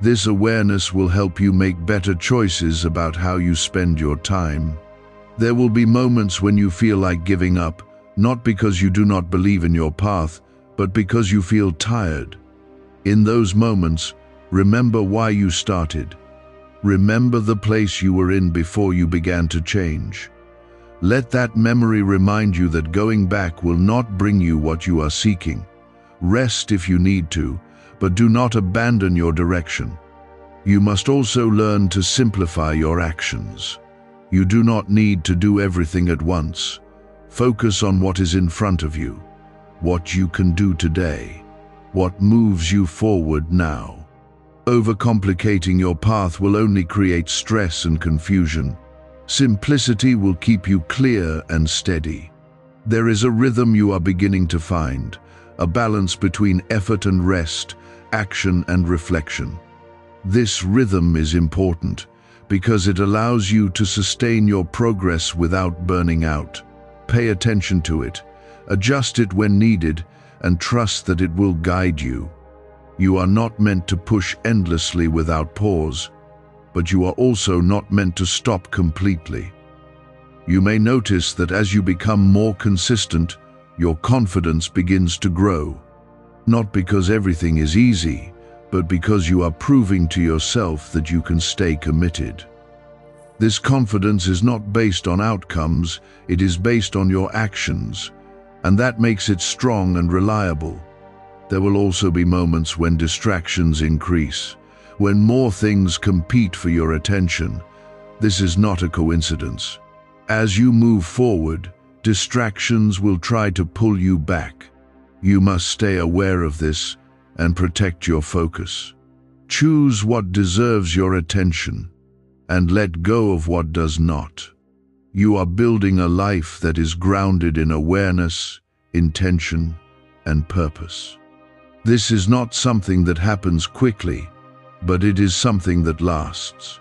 This awareness will help you make better choices about how you spend your time. There will be moments when you feel like giving up, not because you do not believe in your path, but because you feel tired. In those moments, remember why you started. Remember the place you were in before you began to change. Let that memory remind you that going back will not bring you what you are seeking. Rest if you need to, but do not abandon your direction. You must also learn to simplify your actions. You do not need to do everything at once. Focus on what is in front of you, what you can do today, what moves you forward now. Overcomplicating your path will only create stress and confusion. Simplicity will keep you clear and steady. There is a rhythm you are beginning to find, a balance between effort and rest, action and reflection. This rhythm is important because it allows you to sustain your progress without burning out. Pay attention to it, adjust it when needed, and trust that it will guide you. You are not meant to push endlessly without pause, but you are also not meant to stop completely. You may notice that as you become more consistent, your confidence begins to grow. Not because everything is easy, but because you are proving to yourself that you can stay committed. This confidence is not based on outcomes, it is based on your actions, and that makes it strong and reliable. There will also be moments when distractions increase, when more things compete for your attention. This is not a coincidence. As you move forward, distractions will try to pull you back. You must stay aware of this and protect your focus. Choose what deserves your attention and let go of what does not. You are building a life that is grounded in awareness, intention, and purpose. This is not something that happens quickly, but it is something that lasts.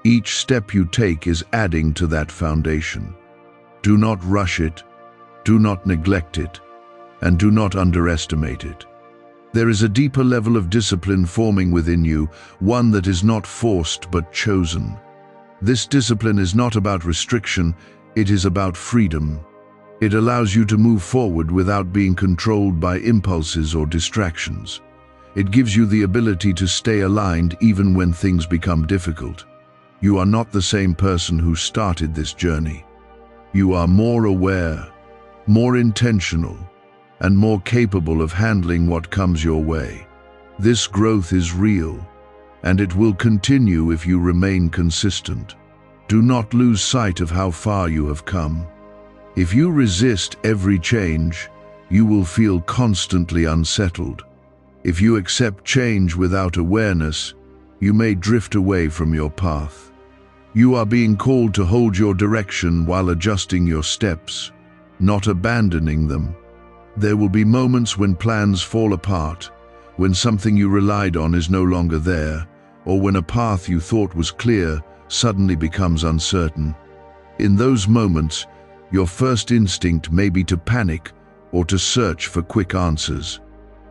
Each step you take is adding to that foundation. Do not rush it, do not neglect it, and do not underestimate it. There is a deeper level of discipline forming within you, one that is not forced but chosen. This discipline is not about restriction, it is about freedom. It allows you to move forward without being controlled by impulses or distractions. It gives you the ability to stay aligned even when things become difficult. You are not the same person who started this journey. You are more aware, more intentional, and more capable of handling what comes your way. This growth is real, and it will continue if you remain consistent. Do not lose sight of how far you have come. If you resist every change, you will feel constantly unsettled. If you accept change without awareness, you may drift away from your path. You are being called to hold your direction while adjusting your steps, not abandoning them. There will be moments when plans fall apart, when something you relied on is no longer there, or when a path you thought was clear suddenly becomes uncertain. In those moments, your first instinct may be to panic or to search for quick answers.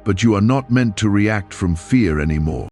But you are not meant to react from fear anymore.